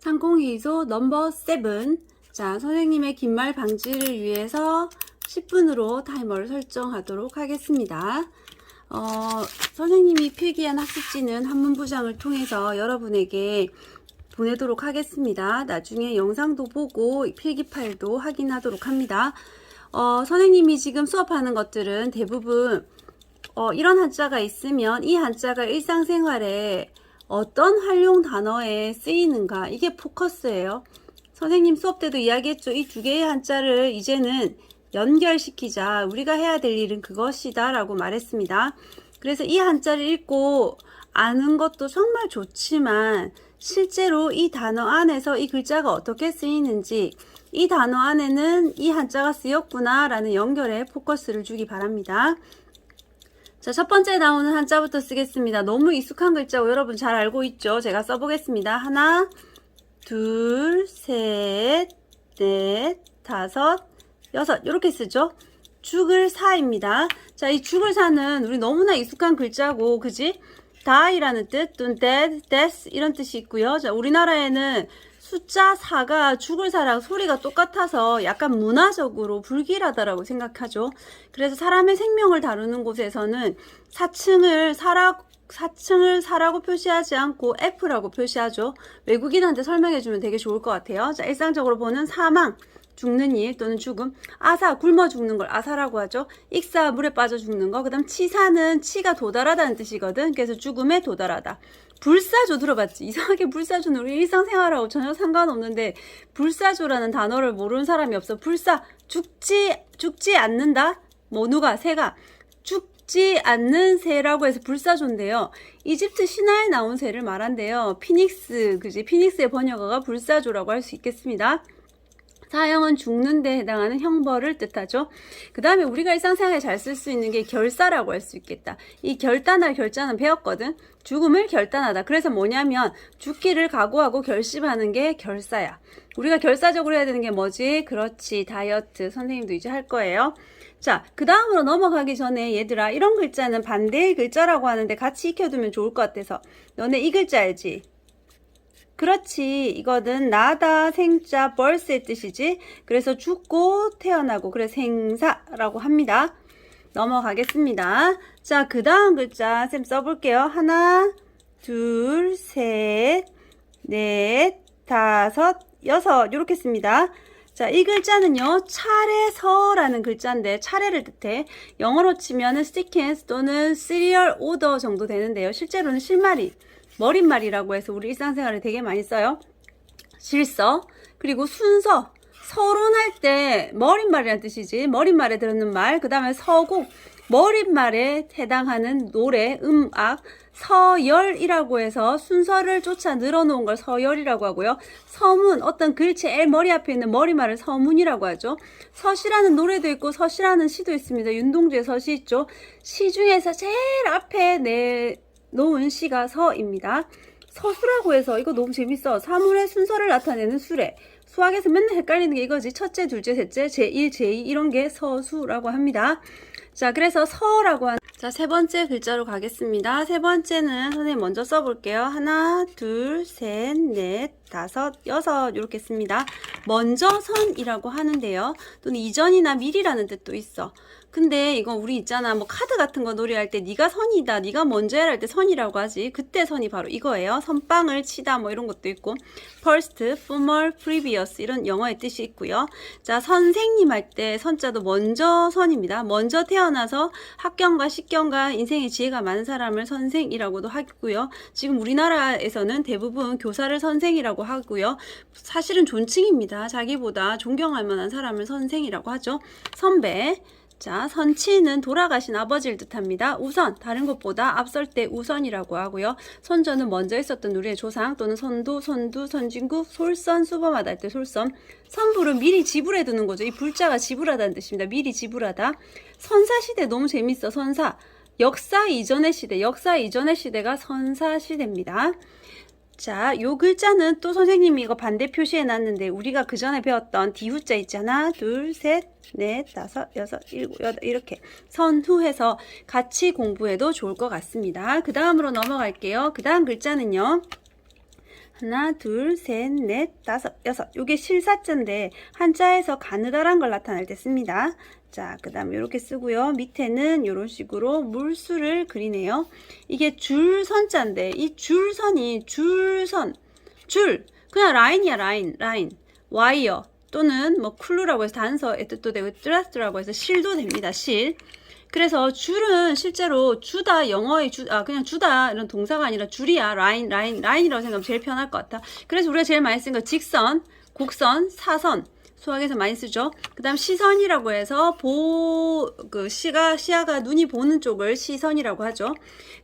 상공회의소 넘버 7. 자, 선생님의 긴 말 방지를 위해서 10분으로 타이머를 설정하도록 하겠습니다. 선생님이 필기한 학습지는 한문부장을 통해서 여러분에게 보내도록 하겠습니다. 나중에 영상도 보고 필기 파일도 확인하도록 합니다. 선생님이 지금 수업하는 것들은 대부분 이런 한자가 있으면 이 한자가 일상생활에 어떤 활용 단어에 쓰이는가, 이게 포커스예요. 선생님 수업 때도 이야기했죠. 이 두 개의 한자를 이제는 연결시키자. 우리가 해야 될 일은 그것이다 라고 말했습니다. 그래서 이 한자를 읽고 아는 것도 정말 좋지만 실제로 이 단어 안에서 이 글자가 어떻게 쓰이는지, 이 단어 안에는 이 한자가 쓰였구나 라는 연결에 포커스를 주기 바랍니다. 자, 첫 번째 나오는 한자부터 쓰겠습니다. 너무 익숙한 글자고 여러분 잘 알고 있죠? 제가 써보겠습니다. 하나, 둘, 셋, 넷, 다섯, 여섯, 이렇게 쓰죠? 죽을 사입니다. 자, 이 죽을 사는 우리 너무나 익숙한 글자고, 그지? die라는 뜻, 또는 death 이런 뜻이 있고요. 자, 우리나라에는 숫자 4가 죽을 사랑 소리가 똑같아서 약간 문화적으로 불길하다라고 생각하죠. 그래서 사람의 생명을 다루는 곳에서는 4층을 사라고 표시하지 않고 F라고 표시하죠. 외국인한테 설명해주면 되게 좋을 것 같아요. 자, 일상적으로 보는 사망, 죽는 일 또는 죽음, 아사, 굶어 죽는 걸 아사라고 하죠. 익사, 물에 빠져 죽는 거. 그 다음 치사는 치가 도달하다는 뜻이거든. 그래서 죽음에 도달하다. 불사조 들어봤지? 이상하게 불사조는 우리 일상생활하고 전혀 상관없는데 불사조라는 단어를 모르는 사람이 없어. 불사, 죽지 않는다? 누가? 새가 죽지 않는 새라고 해서 불사조인데요. 이집트 신화에 나온 새를 말한대요. 피닉스, 그지? 피닉스의 번역어가 불사조라고 할 수 있겠습니다. 사형은 죽는 데 해당하는 형벌을 뜻하죠. 그 다음에 우리가 일상생활에 잘 쓸 수 있는 게 결사라고 할 수 있겠다. 이 결단할 결자는 배웠거든. 죽음을 결단하다. 그래서 뭐냐면 죽기를 각오하고 결심하는 게 결사야. 우리가 결사적으로 해야 되는 게 뭐지? 그렇지, 다이어트. 선생님도 이제 할 거예요. 자, 그 다음으로 넘어가기 전에 얘들아, 이런 글자는 반대의 글자라고 하는데 같이 익혀두면 좋을 것 같아서. 너네 이 글자 알지? 그렇지. 이거는 나다, 생자, birth의 뜻이지. 그래서 죽고 태어나고, 그래서 생사라고 합니다. 넘어가겠습니다. 자, 그 다음 글자 쌤 써볼게요. 하나, 둘, 셋, 넷, 다섯, 여섯 이렇게 씁니다. 자, 이 글자는요, 차례서라는 글자인데 차례를 뜻해. 영어로 치면은 sequence 또는 serial order 정도 되는데요. 실제로는 실마리, 머릿말이라고 해서 우리 일상생활에 되게 많이 써요. 질서, 그리고 순서, 서론할 때 머릿말이라는 뜻이지. 머릿말에 들었는 말, 그 다음에 서곡, 머릿말에 해당하는 노래, 음악, 서열이라고 해서 순서를 쫓아 늘어놓은 걸 서열이라고 하고요. 서문, 어떤 글 제일 머리 앞에 있는 머리말을 서문이라고 하죠. 서시라는 노래도 있고 서시라는 시도 있습니다. 윤동주의 서시 있죠. 시 중에서 제일 앞에 놓은 시가 서입니다. 서수라고 해서 이거 너무 재밌어. 사물의 순서를 나타내는 수래. 수학에서 맨날 헷갈리는 게 이거지. 첫째, 둘째, 셋째, 제1, 제2 이런 게 서수라고 합니다. 자, 그래서 서라고 하는, 자, 세 번째 글자로 가겠습니다. 세 번째는 선생님 먼저 써볼게요. 하나, 둘, 셋, 넷, 다섯, 여섯 이렇게 씁니다. 먼저 선이라고 하는데요. 또는 이전이나 미리라는 뜻도 있어. 근데 이거 우리 있잖아, 뭐 카드 같은 거 놀이할 때 네가 선이다, 네가 먼저 해라 할 때 선이라고 하지. 그때 선이 바로 이거예요. 선빵을 치다 뭐 이런 것도 있고, first, former, previous 이런 영어의 뜻이 있고요. 자, 선생님 할 때 선자도 먼저 선입니다. 먼저 태어나서 학경과 식경과 인생의 지혜가 많은 사람을 선생이라고도 하고요. 지금 우리나라에서는 대부분 교사를 선생이라고 하고요. 사실은 존칭입니다. 자기보다 존경할 만한 사람을 선생이라고 하죠. 선배. 자, 선치는 돌아가신 아버지를 뜻합니다. 우선, 다른 것보다 앞설 때 우선이라고 하고요. 선조는 먼저 있었던 우리의 조상 또는 선도, 선진국, 솔선, 수범하다 할 때 솔선. 선불은 미리 지불해 두는 거죠. 이 불자가 지불하다는 뜻입니다. 미리 지불하다. 선사시대 너무 재밌어. 선사. 역사 이전의 시대가 선사시대입니다. 자, 요 글자는 또 선생님이 이거 반대 표시해 놨는데 우리가 그 전에 배웠던 디후자 있잖아. 둘, 셋, 넷, 다섯, 여섯, 일곱, 여덟 이렇게 선후해서 같이 공부해도 좋을 것 같습니다. 그 다음으로 넘어갈게요. 그 다음 글자는요. 하나, 둘, 셋, 넷, 다섯, 여섯. 요게 실사자인데 한자에서 가느다란 걸 나타낼 때 씁니다. 자, 그 다음에 이렇게 쓰고요. 밑에는 이런 식으로 물수를 그리네요. 이게 줄선자인데 이 줄선이 줄선, 줄, 그냥 라인이야, 라인. 와이어 또는 뭐 쿨루라고 해서 단서의 뜻도 되고 드라스트라고 해서 실도 됩니다. 실. 그래서 줄은 실제로 주다, 영어의 그냥 주다 이런 동사가 아니라 줄이야. 라인이라고 생각하면 제일 편할 것 같아. 그래서 우리가 제일 많이 쓰는 거 직선, 곡선, 사선. 수학에서 많이 쓰죠. 그 다음 시선이라고 해서 시야가 눈이 보는 쪽을 시선이라고 하죠.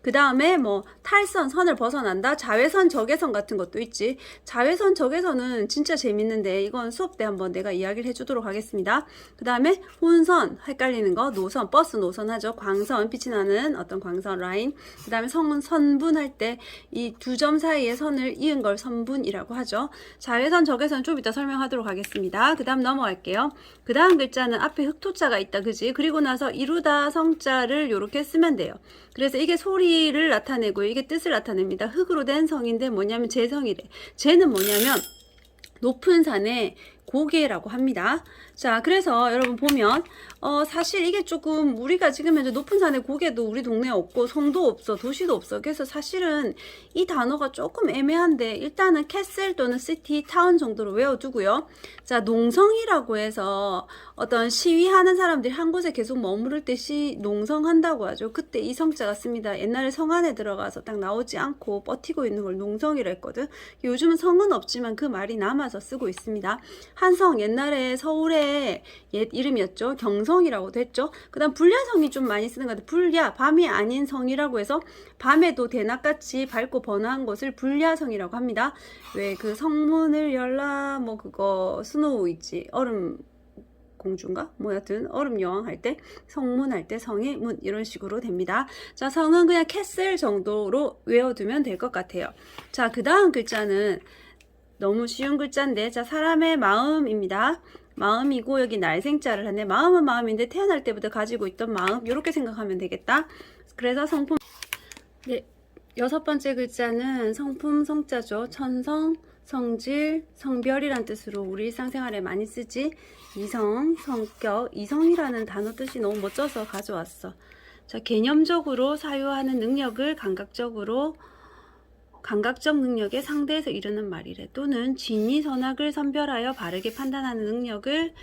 그 다음에 뭐 탈선, 선을 벗어난다. 자외선, 적외선 같은 것도 있지. 자외선, 적외선은 진짜 재밌는데 이건 수업 때 한번 내가 이야기를 해주도록 하겠습니다. 그 다음에 혼선, 헷갈리는 거, 노선, 버스 노선 하죠. 광선, 빛이 나는 어떤 광선, 라인. 그 다음에 선분할 때 이 두 점 사이에 선을 이은 걸 선분이라고 하죠. 자외선, 적외선 좀 이따 설명하도록 하겠습니다. 그 다음 넘어갈게요. 그 다음 글자는 앞에 흑토자가 있다, 그지? 그리고 나서 이루다 성자를 이렇게 쓰면 돼요. 그래서 이게 소리를 나타내고 이게 뜻을 나타냅니다. 흑으로 된 성인데 뭐냐면 재성이래. 재는 뭐냐면 높은 산의 고개라고 합니다. 자, 그래서 여러분 보면 사실 이게 조금 우리가 지금 현재 높은 산의 고개도 우리 동네에 없고 성도 없어, 도시도 없어. 그래서 사실은 이 단어가 조금 애매한데 일단은 캐슬 또는 시티, 타운 정도로 외워두고요. 자, 농성이라고 해서 어떤 시위하는 사람들이 한 곳에 계속 머무를 때 농성한다고 하죠. 그때 이 성자가 씁니다. 옛날에 성 안에 들어가서 딱 나오지 않고 버티고 있는 걸 농성이라 했거든. 요즘은 성은 없지만 그 말이 남아서 쓰고 있습니다. 한성, 옛날에 서울의 옛 이름이었죠. 경성이라고도 했죠. 그 다음 불야성이 좀 많이 쓰는 것 같아요. 불야, 밤이 아닌 성이라고 해서 밤에도 대낮같이 밝고 번화한 곳을 불야성이라고 합니다. 왜 그 성문을 열라 뭐 그거 스노우 있지, 얼음 공주인가? 뭐 여튼 얼음 여왕 할 때 성문 할 때 성의 문 이런 식으로 됩니다. 자, 성은 그냥 캐슬 정도로 외워두면 될 것 같아요. 자, 그 다음 글자는 너무 쉬운 글자인데, 자, 사람의 마음입니다. 마음이고 여기 날생자를 하네. 마음은 마음인데 태어날 때부터 가지고 있던 마음, 이렇게 생각하면 되겠다. 그래서 성품. 네, 여섯 번째 글자는 성품 성자죠. 천성, 성질, 성별이란 뜻으로 우리 일상생활에 많이 쓰지. 이성, 성격, 이성이라는 단어 뜻이 너무 멋져서 가져왔어. 자, 개념적으로 사유하는 능력을 감각적 능력의 상대에서 이르는 말이래. 또는 진위 선악을 선별하여 바르게 판단하는 능력을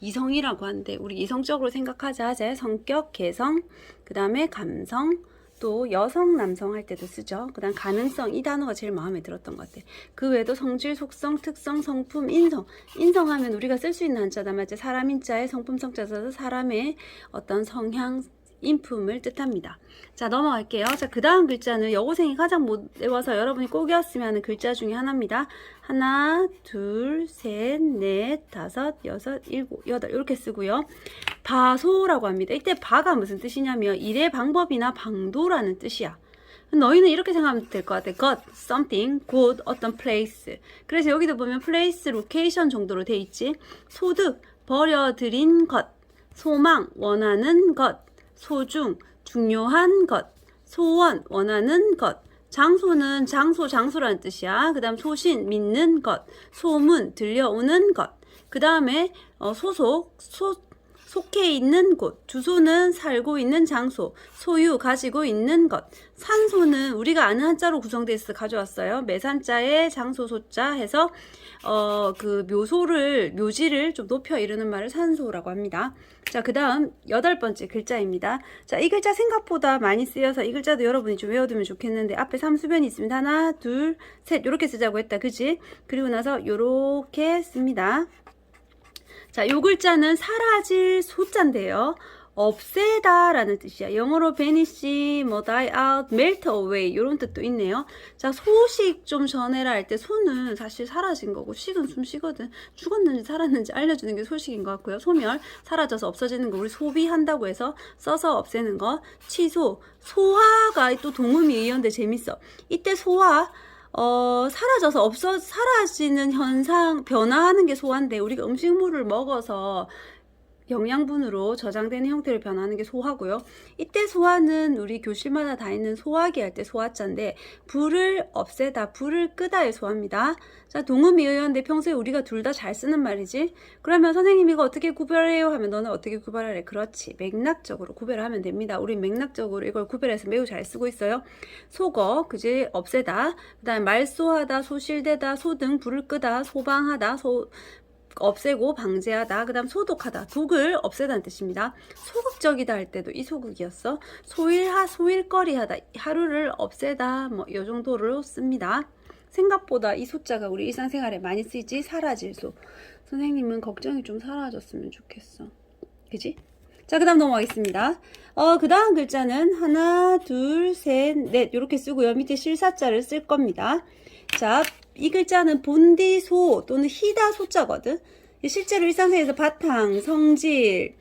이성이라고 하는데, 우리 이성적으로 생각하자. 제 성격, 개성, 그 다음에 감성, 또 여성, 남성 할 때도 쓰죠. 그 다음 가능성, 이 단어가 제일 마음에 들었던 것 같아. 그 외에도 성질, 속성, 특성, 성품, 인성. 인성하면 우리가 쓸 수 있는 한자다 말이지. 사람 인자에 성품 성자 써서 사람의 어떤 성향, 인품을 뜻합니다. 자, 넘어갈게요. 자, 그 다음 글자는 여고생이 가장 못 외워서 여러분이 꼭 외웠으면 하는 글자 중에 하나입니다. 하나, 둘, 셋, 넷, 다섯, 여섯, 일곱, 여덟 이렇게 쓰고요. 바소라고 합니다. 이때 바가 무슨 뜻이냐면 일의 방법이나 방도라는 뜻이야. 너희는 이렇게 생각하면 될 것 같아. got, something, good, 어떤 place. 그래서 여기도 보면 place, location 정도로 돼 있지. 소득, 버려들인 것. 소망, 원하는 것. 소중, 중요한 것. 소원, 원하는 것. 장소는 장소라는 뜻이야. 그 다음 소신, 믿는 것. 소문, 들려오는 것. 그 다음에 속해 있는 곳. 주소는 살고 있는 장소. 소유, 가지고 있는 것. 산소는 우리가 아는 한자로 구성되어 있어서 가져왔어요. 매산자에 장소 소자 해서 그 묘지를 좀 높여 이르는 말을 산소라고 합니다. 자, 그 다음 여덟 번째 글자입니다. 자, 이 글자 생각보다 많이 쓰여서 이 글자도 여러분이 좀 외워두면 좋겠는데, 앞에 삼수변이 있습니다. 하나, 둘, 셋 요렇게 쓰자고 했다, 그치? 그리고 나서 요렇게 씁니다. 자, 요 글자는 사라질 소자인데요. 없애다 라는 뜻이야. 영어로 vanish, 뭐 die out, melt away 이런 뜻도 있네요. 자, 소식 좀 전해라 할 때 소는 사실 사라진 거고 식은 숨쉬거든. 죽었는지 살았는지 알려주는 게 소식인 것 같고요. 소멸, 사라져서 없어지는 거 우리 소비한다고 해서 써서 없애는 거. 취소, 소화가 또 동음이 의연데 재밌어. 이때 소화 사라져서 사라지는 현상, 변화하는 게 소화인데, 우리가 음식물을 먹어서 영양분으로 저장되는 형태로 변하는 게 소화고요. 이때 소화는 우리 교실마다 다 있는 소화기 할 때 소화자인데 불을 없애다, 불을 끄다의 소화입니다. 자, 동음이의어인데 평소에 우리가 둘 다 잘 쓰는 말이지. 그러면 선생님이 이거 어떻게 구별해요? 하면 너는 어떻게 구별하래? 그렇지. 맥락적으로 구별하면 됩니다. 우리 맥락적으로 이걸 구별해서 매우 잘 쓰고 있어요. 소거, 그지? 없애다. 그 다음에 말소하다, 소실되다, 소등, 불을 끄다, 소방하다, 없애고 방제하다. 그 다음 소독하다, 독을 없애다는 뜻입니다. 소극적이다 할 때도 이 소극이었어. 소일거리 하다, 하루를 없애다, 뭐 이 정도로 씁니다. 생각보다 이 소자가 우리 일상생활에 많이 쓰이지. 사라질 소. 선생님은 걱정이 좀 사라졌으면 좋겠어. 그지? 자, 그 다음 넘어가겠습니다. 그 다음 글자는 하나, 둘, 셋, 넷 이렇게 쓰고요. 밑에 실사자를 쓸 겁니다. 자, 이 글자는 본디소 또는 히다 소자거든. 실제로 일상생활에서 바탕, 성질,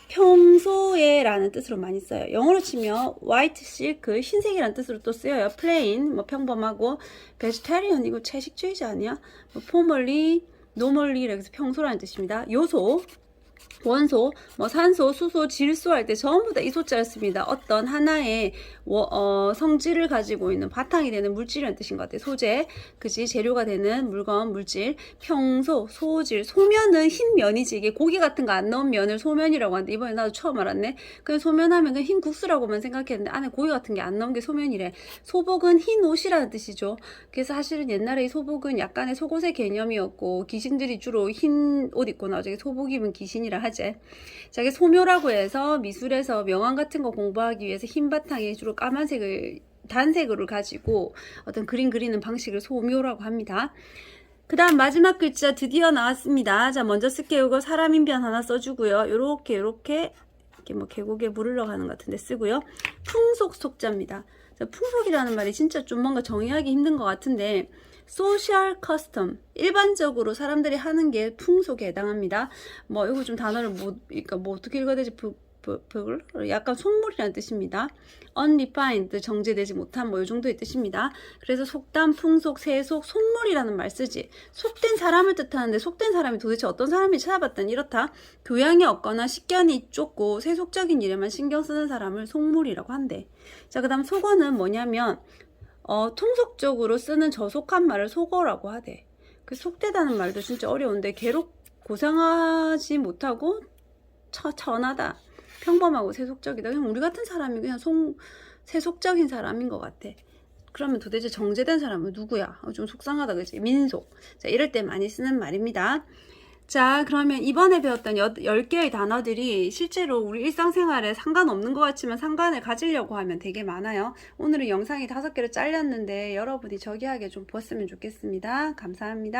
평소에 라는 뜻으로 많이 써요. 영어로 치면 white silk, 흰색이라는 뜻으로 또 쓰여요. plain, 뭐 평범하고, vegetarian, 이거 채식주의자 아니야? 뭐 formerly, normally, 이렇게 해서 평소라는 뜻입니다. 요소, 원소, 뭐 산소, 수소, 질소 할 때 전부 다 이 소자를 씁니다. 어떤 하나의 성질을 가지고 있는 바탕이 되는 물질이라는 뜻인 것 같아요. 소재, 그지? 재료가 되는 물건, 물질. 평소, 소질, 소면은 흰 면이지. 이게 고기 같은 거 안 넣은 면을 소면이라고 하는데 이번에 나도 처음 알았네. 그냥 소면하면 그냥 흰 국수라고만 생각했는데 안에 고기 같은 게 안 넣은 게 소면이래. 소복은 흰 옷이라는 뜻이죠. 그래서 사실은 옛날에 이 소복은 약간의 속옷의 개념이었고 귀신들이 주로 흰 옷 입고 나오죠. 소복 입은 귀신이라 하지. 자, 이게 소묘라고 해서 미술에서 명암 같은 거 공부하기 위해서 흰 바탕에 주로 까만색을 단색을 가지고 어떤 그림 그리는 방식을 소묘라고 합니다. 그 다음 마지막 글자 드디어 나왔습니다. 자, 먼저 쓸게요. 이거 사람인변 하나 써주고요. 요렇게 뭐 계곡에 물 흘러가는 것 같은데 쓰고요. 풍속 속자입니다. 자, 풍속이라는 말이 진짜 좀 뭔가 정의하기 힘든 것 같은데 social custom, 일반적으로 사람들이 하는 게 풍속에 해당합니다. 뭐 이거 좀 단어를 그러니까 뭐 어떻게 읽어야 되지? 약간 속물이라는 뜻입니다. unrefined, 정제되지 못한 뭐 이 정도의 뜻입니다. 그래서 속담, 풍속, 세속, 속물이라는 말 쓰지. 속된 사람을 뜻하는데 속된 사람이 도대체 어떤 사람인지 찾아봤더니 이렇다. 교양이 없거나 식견이 좁고 세속적인 일에만 신경 쓰는 사람을 속물이라고 한대. 자, 그 다음 속어는 뭐냐면 통속적으로 쓰는 저속한 말을 속어라고 하대. 그 속되다는 말도 진짜 어려운데 괴롭 고상하지 못하고 천하다, 평범하고 세속적이다. 그냥 우리 같은 사람이 그냥 세속적인 사람인 것 같아. 그러면 도대체 정제된 사람은 누구야? 좀 속상하다, 그치? 민속. 자, 이럴 때 많이 쓰는 말입니다. 자, 그러면 이번에 배웠던 10개의 단어들이 실제로 우리 일상생활에 상관없는 것 같지만 상관을 가지려고 하면 되게 많아요. 오늘은 영상이 5개로 잘렸는데 여러분이 저기하게 좀 보았으면 좋겠습니다. 감사합니다.